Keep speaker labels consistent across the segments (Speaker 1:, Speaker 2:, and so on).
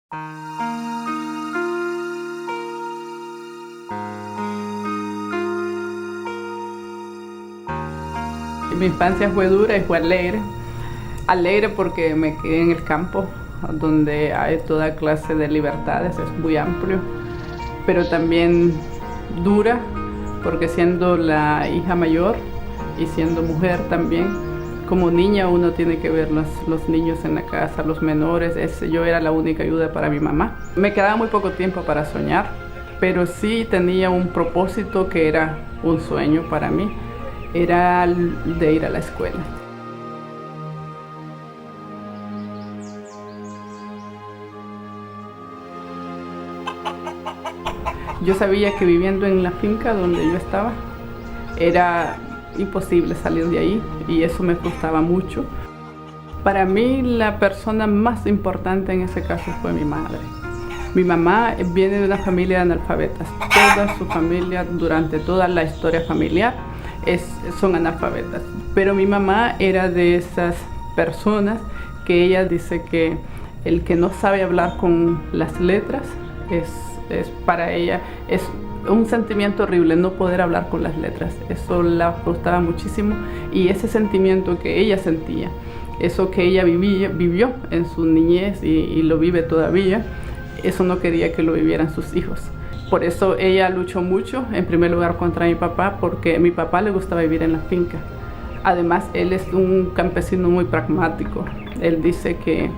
Speaker 1: Mi infancia fue dura y fue alegre. Alegre porque me quedé en el campo, donde hay toda clase de libertades, es muy amplio. Pero también dura porque siendo la hija mayor y siendo mujer también, como niña uno tiene que ver los niños en la casa, los menores. Yo era la única ayuda para mi mamá. Me quedaba muy poco tiempo para soñar, pero sí tenía un propósito que era un sueño para mí. Era de ir a la escuela. Yo sabía que viviendo en la finca donde yo estaba era imposible salir de ahí y eso me frustraba mucho. Para mí la persona más importante en ese caso fue mi madre. Mi mamá viene de una familia de analfabetas. Toda su familia, durante toda la historia familiar, son analfabetas. Pero mi mamá era de esas personas que ella dice que el que no sabe hablar con las letras para ella es un sentimiento horrible no poder hablar con las letras. Eso la frustraba muchísimo y ese sentimiento que ella sentía, eso que ella vivió en su niñez y lo vive todavía, eso no quería que lo vivieran sus hijos. Por eso ella luchó mucho, en primer lugar contra mi papá, porque a mi papá le gustaba vivir en la finca. Además, él es un campesino muy pragmático. Él dice que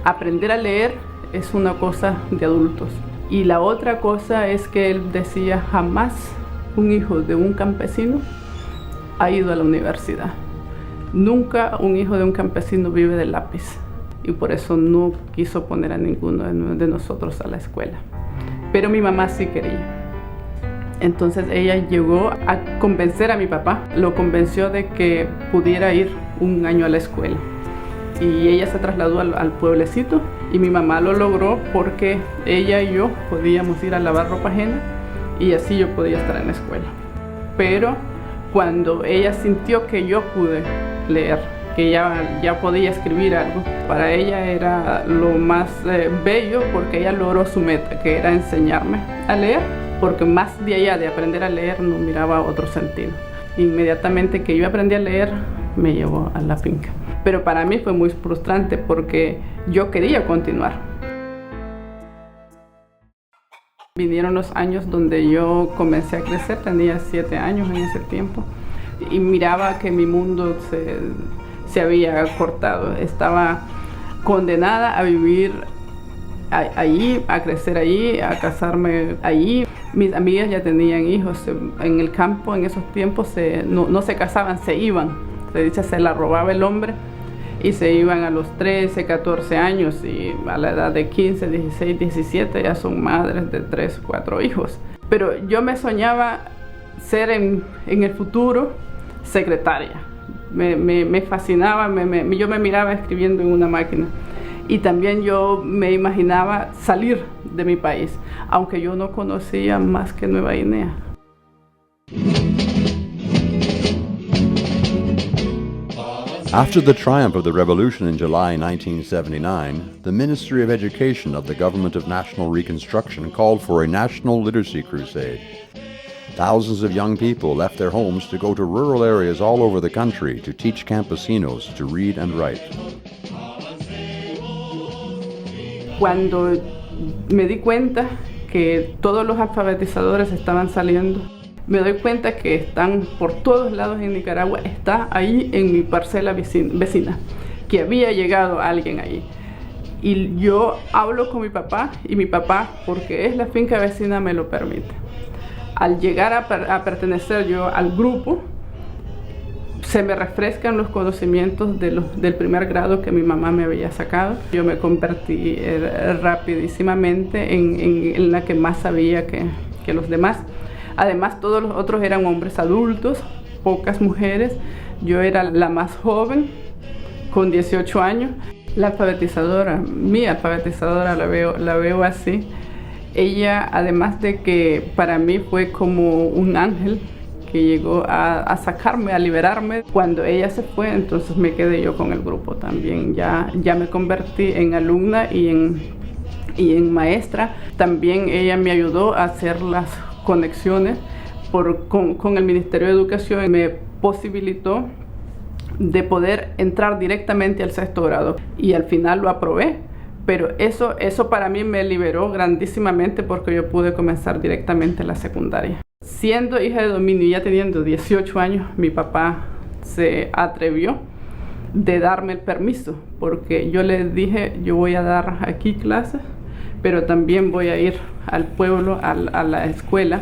Speaker 1: aprender a leer es una cosa de adultos. Y la otra cosa es que él decía, jamás un hijo de un campesino ha ido a la universidad. Nunca un hijo de un campesino vive del lápiz. Y por eso no quiso poner a ninguno de nosotros a la escuela. Pero mi mamá sí quería. Entonces ella llegó a convencer a mi papá, lo convenció de que pudiera ir un año a la escuela. Y ella se trasladó al pueblecito y mi mamá lo logró porque ella y yo podíamos ir a lavar ropa ajena y así yo podía estar en la escuela. Pero cuando ella sintió que yo pude leer, que ya podía escribir algo, para ella era lo más bello porque ella logró su meta, que era enseñarme a leer, porque más de allá de aprender a leer no miraba otro sentido. Inmediatamente que yo aprendí a leer, me llevó a la finca. Pero para mí fue muy frustrante porque yo quería continuar. Vinieron los años donde yo comencé a crecer, tenía 7 años en ese tiempo, y miraba que mi mundo se había cortado. Estaba condenada a vivir allí, a crecer allí, a casarme allí. Mis amigas ya tenían hijos. En el campo en esos tiempos no se casaban, se iban. Se la robaba el hombre y se iban a los 13, 14 años y a la edad de 15, 16, 17 ya son madres de 3, 4 hijos. Pero yo me soñaba ser en el futuro secretaria. Me fascinaba, yo me miraba escribiendo en una máquina y también yo me imaginaba salir de mi país, aunque yo no conocía más que Nueva Guinea.
Speaker 2: After the triumph of the revolution in July 1979, the Ministry of Education of the Government of National Reconstruction called for a national literacy crusade. Thousands of young people left their homes to go to rural areas all over the country to teach campesinos to read and write.
Speaker 1: Cuando me di cuenta que todos los alfabetizadores estaban saliendo, me doy cuenta que están por todos lados en Nicaragua, está ahí en mi parcela vecina, que había llegado alguien ahí. Y yo hablo con mi papá y mi papá, porque es la finca vecina, me lo permite. Al llegar a pertenecer yo al grupo, se me refrescan los conocimientos del primer grado que mi mamá me había sacado. Yo me convertí rapidísimamente en la que más sabía que los demás. Además, todos los otros eran hombres adultos, pocas mujeres. Yo era la más joven, con 18 años. Mi alfabetizadora la veo así. Ella, además de que para mí fue como un ángel que llegó a sacarme, a liberarme. Cuando ella se fue, entonces me quedé yo con el grupo también. Ya me convertí en alumna y y en maestra. También ella me ayudó a hacer las conexiones con el Ministerio de Educación. Me posibilitó de poder entrar directamente al sexto grado y al final lo aprobé. Pero eso para mí me liberó grandísimamente porque yo pude comenzar directamente la secundaria. Siendo hija de dominio y ya teniendo 18 años, mi papá se atrevió de darme el permiso, porque yo le dije, yo voy a dar aquí clases, pero también voy a ir al pueblo, a la escuela,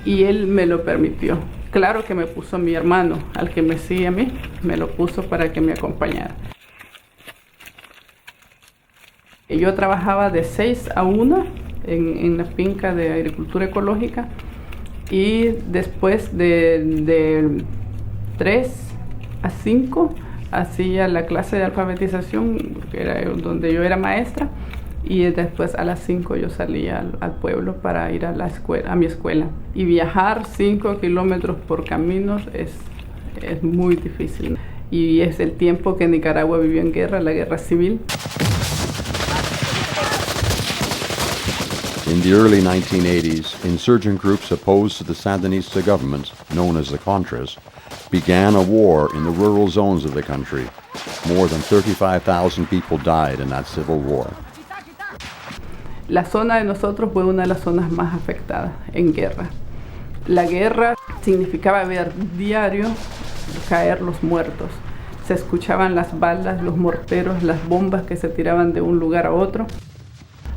Speaker 1: y él me lo permitió. Claro que me puso mi hermano, al que me sigue a mí, me lo puso para que me acompañara. Yo trabajaba de 6 a 1 en la finca de agricultura ecológica, y después de 3 a 5 hacía la clase de alfabetización, que era donde yo era maestra, y después a las 5 yo salía al pueblo para ir a la escuela, a mi escuela. Y viajar 5 kilómetros por caminos es muy difícil. Y es el tiempo que Nicaragua vivió en guerra, la guerra civil.
Speaker 2: In the early 1980s, insurgent groups opposed to the Sandinista government, known as the Contras, began a war in the rural zones of the country. More than 35,000 people died in that civil war.
Speaker 1: La zona de nosotros fue una de las zonas más afectadas en guerra. La guerra significaba ver diario caer los muertos. Se escuchaban las balas, los morteros, las bombas que se tiraban de un lugar a otro.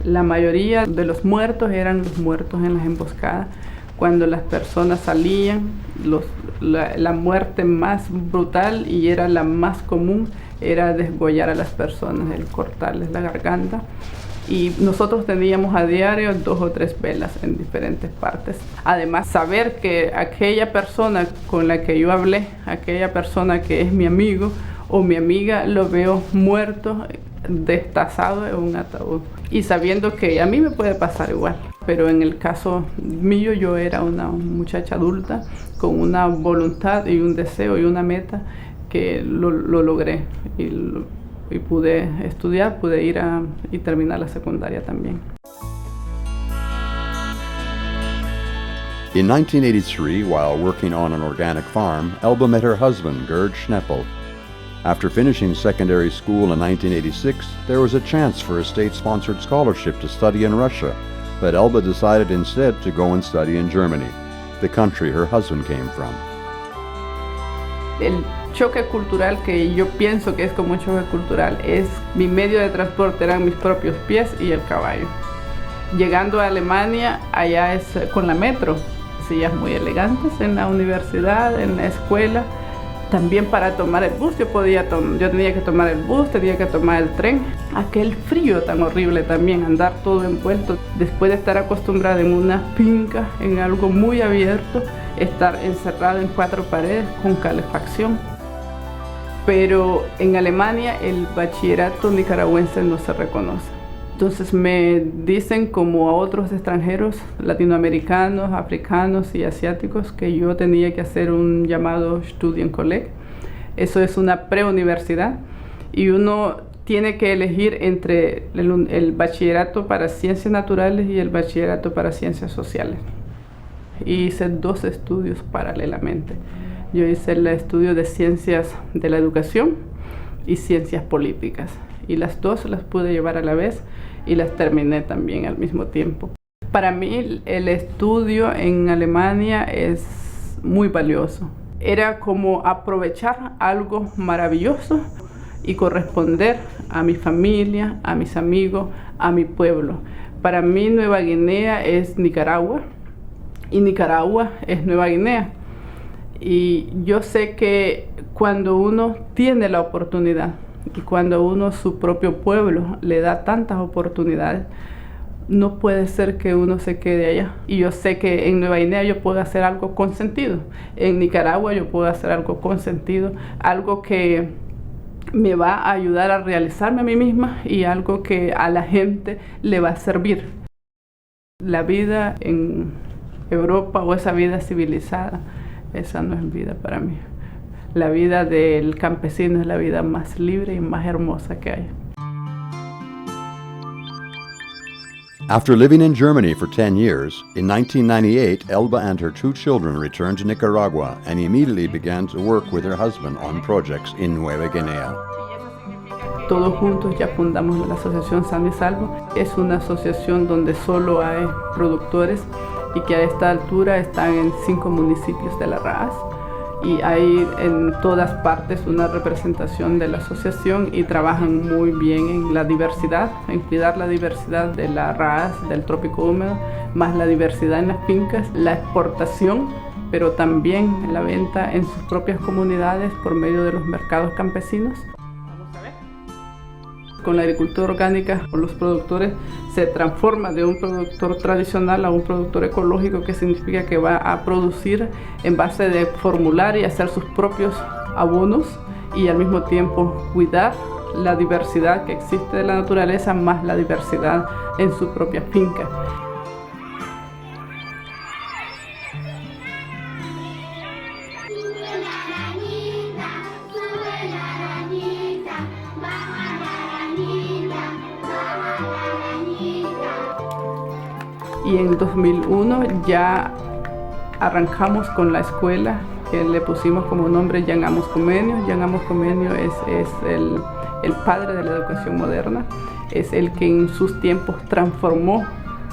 Speaker 1: La mayoría de los muertos eran los muertos en las emboscadas. Cuando las personas salían, la muerte más brutal y era la más común era desgollar a las personas, el cortarles la garganta. Y nosotros teníamos a diario 2 o 3 velas en diferentes partes. Además, saber que aquella persona con la que yo hablé, aquella persona que es mi amigo o mi amiga, lo veo muerto, destazado en un ataúd. Y sabiendo que a mí me puede pasar igual. Pero en el caso mío, yo era una muchacha adulta con una voluntad y un deseo y una meta que lo logré. Y pude estudiar, pude ir y terminar la secundaria también.
Speaker 2: In 1983, while working on an organic farm, Elba met her husband, Gerd Schneppel. After finishing secondary school in 1986, there was a chance for a state-sponsored scholarship to study in Russia, but Elba decided instead to go and study in Germany, the country her husband came from.
Speaker 1: El choque cultural, que yo pienso que es como un choque cultural, es mi medio de transporte eran mis propios pies y el caballo. Llegando a Alemania, allá es con la metro, sillas muy elegantes en la universidad, en la escuela. También para tomar el bus, yo tenía que tomar el bus, tenía que tomar el tren. Aquel frío tan horrible también, andar todo envuelto. Después de estar acostumbrada en una finca, en algo muy abierto, estar encerrado en 4 paredes con calefacción. Pero en Alemania el bachillerato nicaragüense no se reconoce. Entonces me dicen, como a otros extranjeros latinoamericanos, africanos y asiáticos, que yo tenía que hacer un llamado Studienkolleg. Eso es una preuniversidad y uno tiene que elegir entre el bachillerato para ciencias naturales y el bachillerato para ciencias sociales. Y hice 2 estudios paralelamente. Yo hice el estudio de ciencias de la educación y ciencias políticas. Y las 2 las pude llevar a la vez y las terminé también al mismo tiempo. Para mí el estudio en Alemania es muy valioso. Era como aprovechar algo maravilloso y corresponder a mi familia, a mis amigos, a mi pueblo. Para mí Nueva Guinea es Nicaragua y Nicaragua es Nueva Guinea. Y yo sé que cuando uno tiene la oportunidad y cuando uno, su propio pueblo, le da tantas oportunidades, no puede ser que uno se quede allá. Y yo sé que en Nueva Guinea yo puedo hacer algo con sentido. En Nicaragua yo puedo hacer algo con sentido, algo que me va a ayudar a realizarme a mí misma y algo que a la gente le va a servir. La vida en Europa o esa vida civilizada, esa no es vida para mí. La vida del campesino es la vida más libre y más hermosa que hay.
Speaker 2: After living in Germany for 10 years, in 1998, Elba and her 2 children returned to Nicaragua and immediately began to work with her husband on projects in Nueva Guinea.
Speaker 1: Todos juntos ya fundamos la Asociación Sano y Salvo. Es una asociación donde solo hay productores y que a esta altura están en 5 municipios de la RAAS. Y hay en todas partes una representación de la asociación y trabajan muy bien en la diversidad, en cuidar la diversidad de la RAAS, del trópico húmedo, más la diversidad en las fincas, la exportación, pero también la venta en sus propias comunidades por medio de los mercados campesinos. Con la agricultura orgánica, los productores se transforman de un productor tradicional a un productor ecológico, que significa que va a producir en base de formular y hacer sus propios abonos y al mismo tiempo cuidar la diversidad que existe de la naturaleza, más la diversidad en su propia finca. Y en 2001 ya arrancamos con la escuela, que le pusimos como nombre Jan Amos Comenio. Jan Amos Comenio es el padre de la educación moderna, es el que en sus tiempos transformó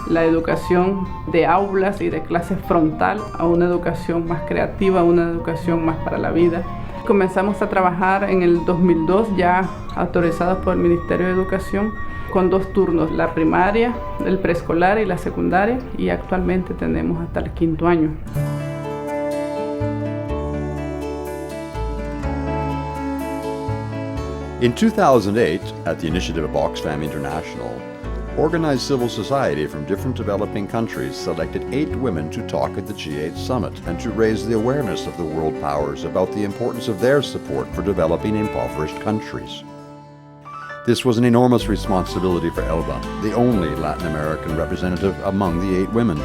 Speaker 1: la educación de aulas y de clase frontal a una educación más creativa, una educación más para la vida. Comenzamos a trabajar en el 2002, ya autorizados por el Ministerio de Educación, con 2 turnos, la primaria, el preescolar y la secundaria, y actualmente tenemos hasta el 5º año.
Speaker 2: In 2008, at the initiative of Oxfam International, organized civil society from different developing countries selected 8 women to talk at the G8 summit and to raise the awareness of the world powers about the importance of their support for developing impoverished countries. This was an enormous responsibility for Elba, the only Latin American representative among the 8 women.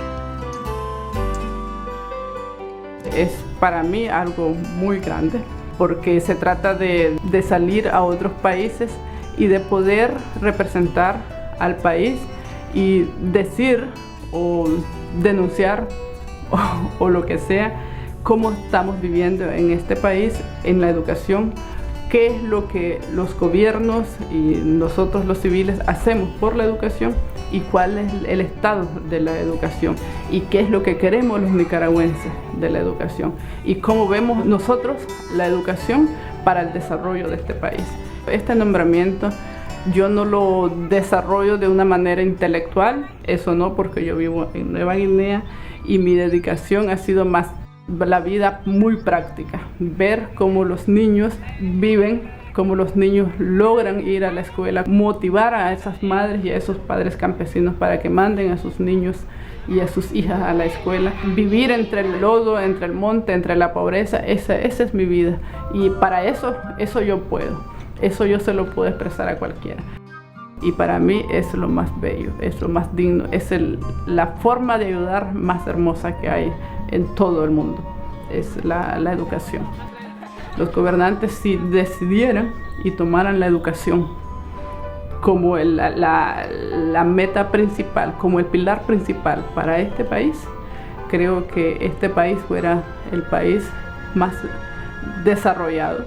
Speaker 1: Es para mí algo muy grande, porque se trata de salir a otros países y de poder representar al país y decir o denunciar o lo que sea cómo estamos viviendo en este país en la educación, qué es lo que los gobiernos y nosotros los civiles hacemos por la educación y cuál es el estado de la educación y qué es lo que queremos los nicaragüenses de la educación y cómo vemos nosotros la educación para el desarrollo de este país. Este nombramiento yo no lo desarrollo de una manera intelectual, eso no, porque yo vivo en Nueva Guinea y mi dedicación ha sido más la vida muy práctica, ver cómo los niños viven, cómo los niños logran ir a la escuela, motivar a esas madres y a esos padres campesinos para que manden a sus niños y a sus hijas a la escuela, vivir entre el lodo, entre el monte, entre la pobreza, esa es mi vida y para eso yo puedo, eso yo se lo puedo expresar a cualquiera. Y para mí es lo más bello, es lo más digno, es la forma de ayudar más hermosa que hay en todo el mundo, es la educación. Los gobernantes, si decidieran y tomaran la educación como la meta principal, como el pilar principal para este país, creo que este país fuera el país más desarrollado.